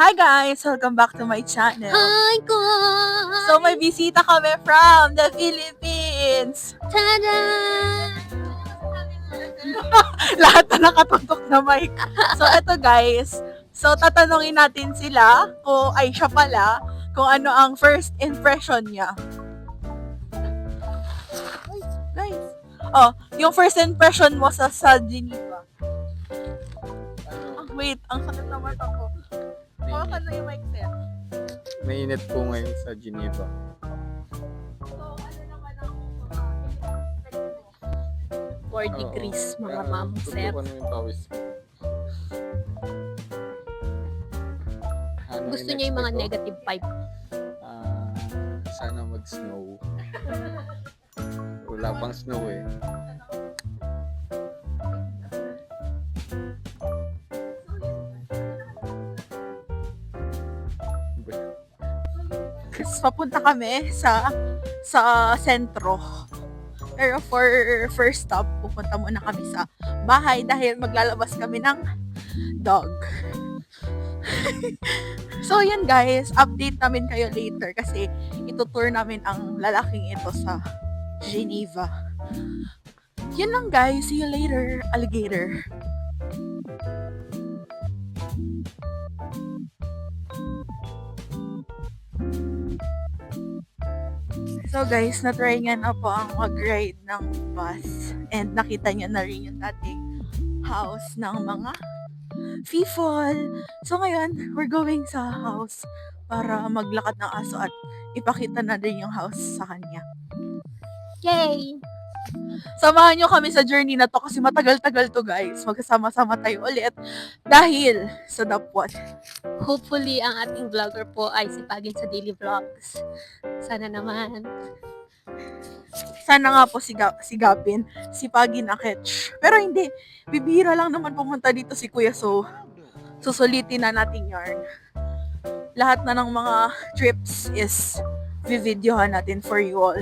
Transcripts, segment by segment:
Hi guys! Welcome back to my channel. Hi guys! So may bisita kami from the Philippines. Tada! Lahat na nakatutok na mic. So eto guys, so tatanungin natin sila kung ay siya pala, kung ano ang first impression niya. Guys, yung first impression mo sa Geneva. Wait, ang sakit na mata ko. Hawakan na yung mic, sir. Mainit po ngayon sa Geneva. So, ano naman ang 4 degrees mga ma'am, sir. Tutukan mo yung pawis. Gusto niya yung mga negative 5. Sana mag-snow. Wala pang snow eh. Papunta kami sa sentro. Pero for first stop, pupunta muna kami sa bahay dahil maglalabas kami ng dog. So yun guys, update namin kayo later kasi itutour namin ang lalaking ito sa Geneva. Yun lang guys, see you later, alligator. So guys, na-try nga na po ang mag-ride ng bus. And nakita nyo na rin yung dating house ng mga people. So ngayon, we're going sa house para maglakad ng aso at ipakita na rin yung house sa kanya. Yay! Samahan nyo kami sa journey na to kasi matagal-tagal to guys. Magkasama-sama tayo ulit dahil sa Dapwat. Hopefully, ang ating vlogger po ay sipagin sa daily vlogs. Sana naman. Sana nga po sigapin, sipagin na catch. Pero hindi, bibihira lang naman pumunta dito si Kuya, so susulitin na natin yarn. Lahat na ng mga trips is videohan natin for you all.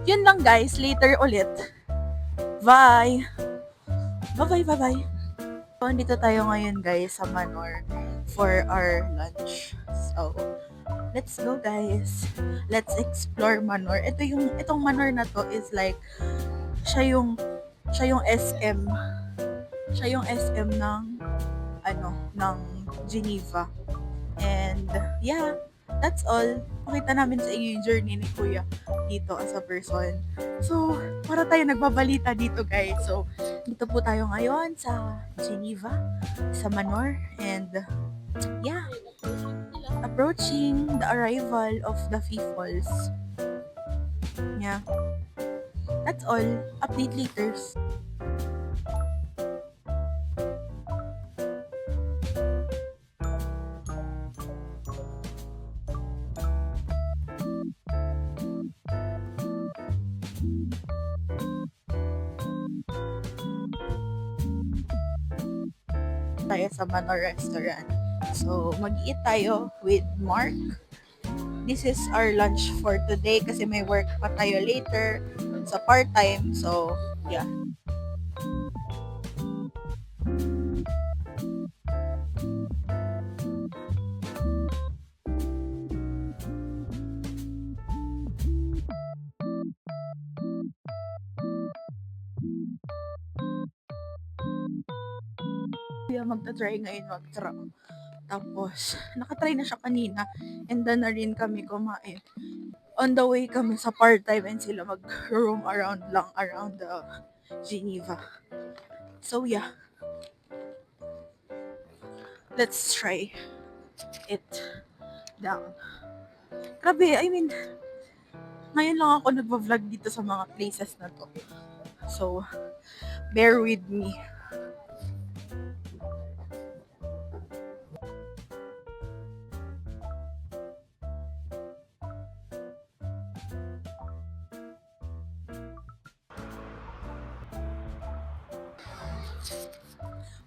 Yun lang guys, later ulit. Bye! Bye-bye! So, dito tayo ngayon guys sa Manor for our lunch. So, let's go guys. Let's explore Manor. Itong Manor na to is like siya yung SM. Siya yung SM ng ng Geneva. And yeah, that's all. Pakita namin sa inyo yung journey ni Kuya dito as a person. So, para tayo nagbabalita dito guys. So, dito po tayo ngayon sa Geneva, sa Manor. And yeah, approaching the arrival of the peoples. Yeah. That's all. Update later. Tayo sa Manor Restaurant. So, mag-eat tayo with Mark. This is our lunch for today kasi may work pa tayo later sa part-time. So, yeah. Magta-try ngayon mag-trap. Tapos, nakatry na siya kanina. And then na rin kami kumain. On the way kami sa part-time and sila mag-roam around lang around the Geneva. So, yeah. Let's try it down. Grabe, I mean, ngayon lang ako nagva-vlog dito sa mga places na to. So, bear with me.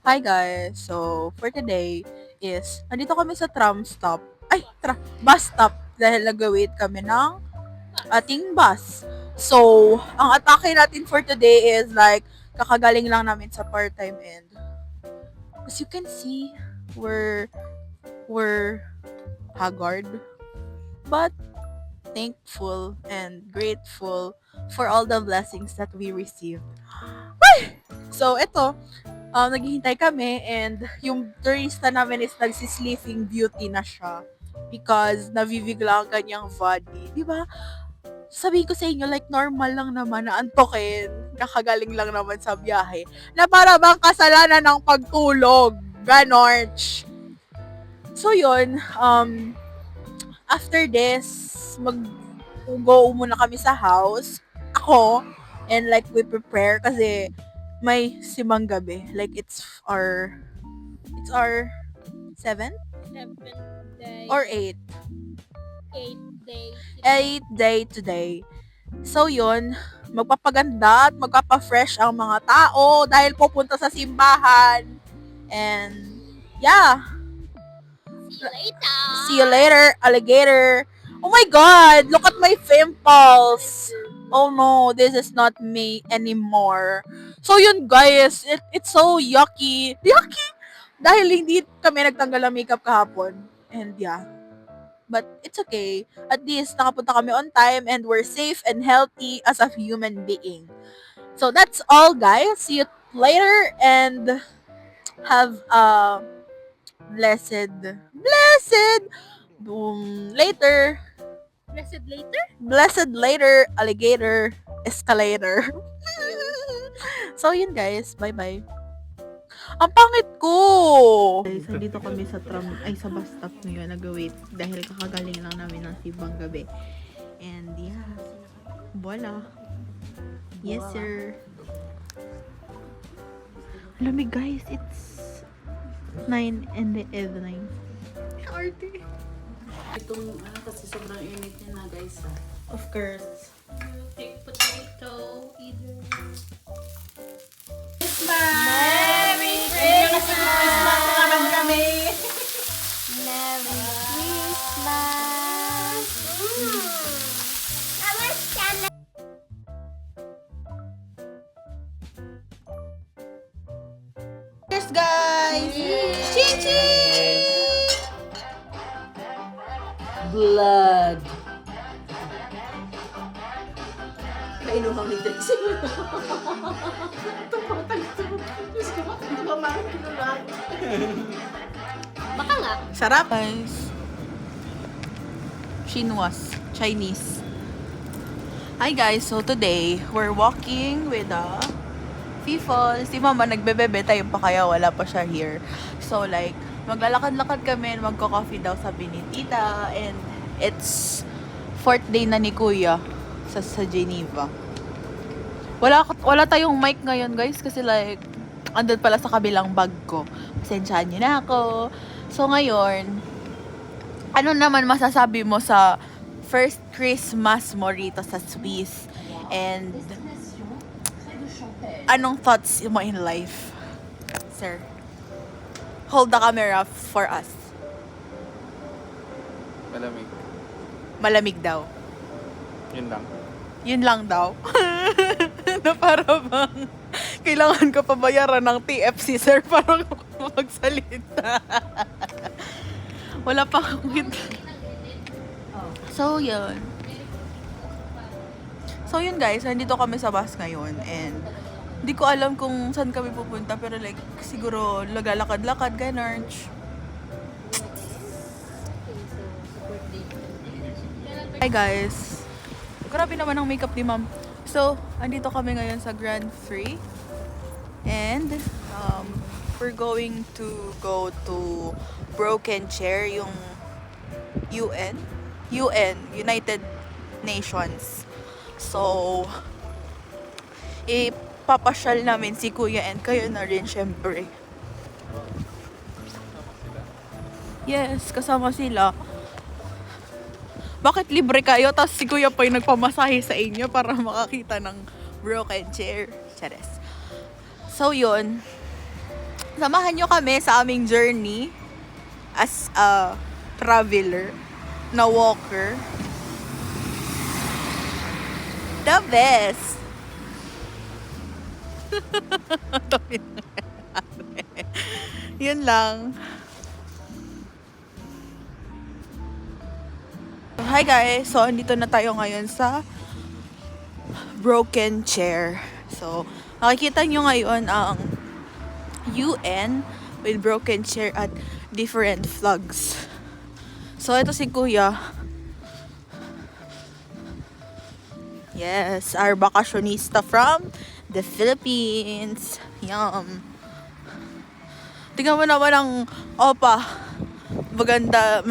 Hi guys! So, for today is, nandito kami sa tram stop. Bus stop. Dahil nag-wait kami ng ating bus. So, ang atake natin for today is like, kakagaling lang namin sa part-time and as you can see, we're were haggard, but thankful and grateful for all the blessings that we received. So, ito, naghihintay kami and yung turista namin is nagsisleeping beauty na siya because navivigla ang kanyang body. Di ba? Sabihin ko sa inyo, like, normal lang naman na antokin, kakagaling lang naman sa biyahe, na para bang kasalanan ng pagtulog. Ganorch. So, yun, after this, mag-go muna kami sa house. Ako, and like, we prepare kasi may simang gabi. Like, it's our 7 7 day, or 8. 8 day. 8 day today. So yun, magpapaganda at magpapa-fresh ang mga tao dahil pupunta sa simbahan. And yeah, See you later! see you later, alligator. Oh my god, look at my pimples. Oh no, this is not me anymore. So yun guys, it's so yucky. Yucky! Dahil hindi kami nagtanggal ng makeup kahapon. And yeah. But it's okay. At least nakapunta kami on time and we're safe and healthy as a human being. So that's all guys. See you later and have a blessed later. Blessed later, alligator, escalator. So yun guys, bye-bye. Ang pangit ko! Guys, dito kami sa sa bus stop ngayon, nag-wait dahil kakagaling lang namin ng Sibang gabi. And yeah, voila. Yes, sir. Lamig guys, it's 9 in the evening. Arte. Itong kasi sobrang init niya na guys ha. Of course. Take potato, either. Merry Christmas naman kami! Merry Christmas! Cheers guys! Ching-ching! Blood! Kainuhang ni Trixie. Diyos ko, bakit ito ba marang kinulang? Baka nga. Sarap guys. Chinese. Hi guys, so today we're walking with Fifol. Si Mama nagbebebe tayo pa kaya wala pa siya here. So like, maglalakad-lakad kami and magko-coffee daw sabi ni Tita and it's 4th day na ni Kuya sa Geneva. Wala tayong mic ngayon guys kasi like andun pala sa kabilang bag ko. Pasensyahan niyo na ako. So ngayon, ano naman masasabi mo sa first Christmas mo rito sa Swiss? And anong thoughts mo in life? Sir, hold the camera for us. Malamig. Malamig daw. Yun lang. Yun lang daw. Na para bang kailangan ko pa bayaran ng TFC, sir, para magsalita. Wala pa akong So, yun. So, yun guys, nandito kami sa bus ngayon and hindi ko alam kung saan kami pupunta pero like, siguro lagalakad-lakad, ganun. Hi guys. Grabe naman ang makeup ni ma'am. So, andito kami ngayon sa Grand Prix. And, we're going to go to Broken Chair, yung UN, United Nations. So, ipapasyal namin si Kuya and kayo na rin, syempre. Yes, kasama sila. Bakit libre kayo? Tapos si Kuya pa yung nagpamasahe sa inyo para makakita ng Broken Chair. Chares. So, yun. Samahan nyo kami sa aming journey as a traveler na walker. The best! Yun lang. Hi guys! So, andito na tayo ngayon sa broken chair. So, makikita nyo ngayon ang UN with broken chair at different flags. So, ito si Kuya. Yes, our bakasyonista from the Philippines. Yum. Tingnan mo naman ang opa. Maganda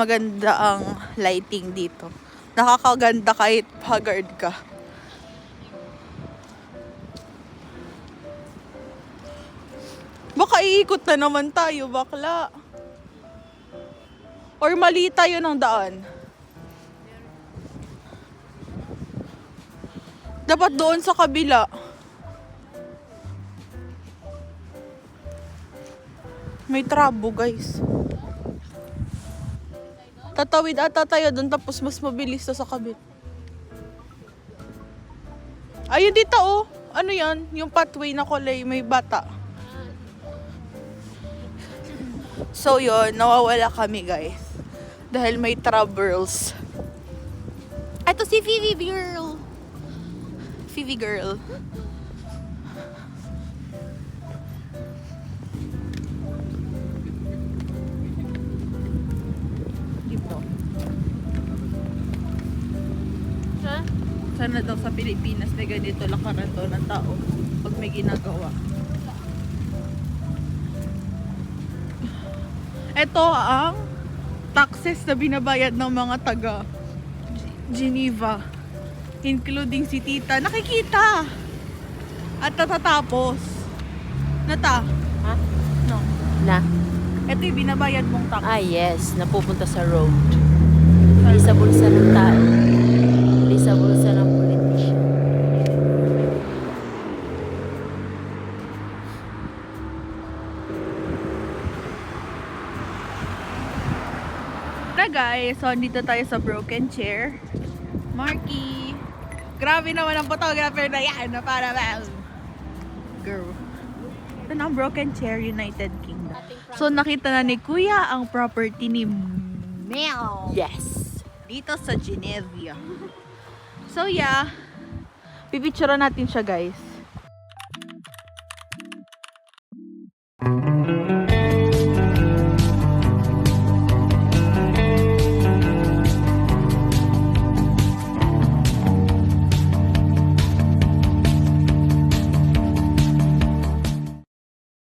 ang lighting dito. Nakakaganda kahit haggard ka. Baka iikot na naman tayo, bakla. Or mali tayo ng daan. Dapat doon sa kabila. May trabo, guys. Tatawid ata tayo doon tapos mas mabilis to sa kabit. Ayun dito oh. Ano yan? Yung pathway na kulay may bata. So yun, nawawala kami guys. Dahil may troubles. Ito si Vivi girl. Vivi girl. Sana daw sa Pilipinas may ganito lakaran daw ng tao pag may ginagawa. Ito ang taxes na binabayad ng mga taga Geneva, including si Tita. Nakikita! At tatatapos. Nata? Ha? No. Na? Ito yung binabayad mong tax. Ah, yes. Napupunta sa road. Hindi sa bulsa ng tao. Hindi sa bulsa ng politician. Na guys, so dito tayo sa broken chair. Marky! Grabe naman ang photographer na yan na para bang girl. Ito na ang broken chair, United Kingdom. So nakita na ni Kuya ang property ni Mel. Yes. Dito sa Geneva. So yeah, pipicture natin siya guys.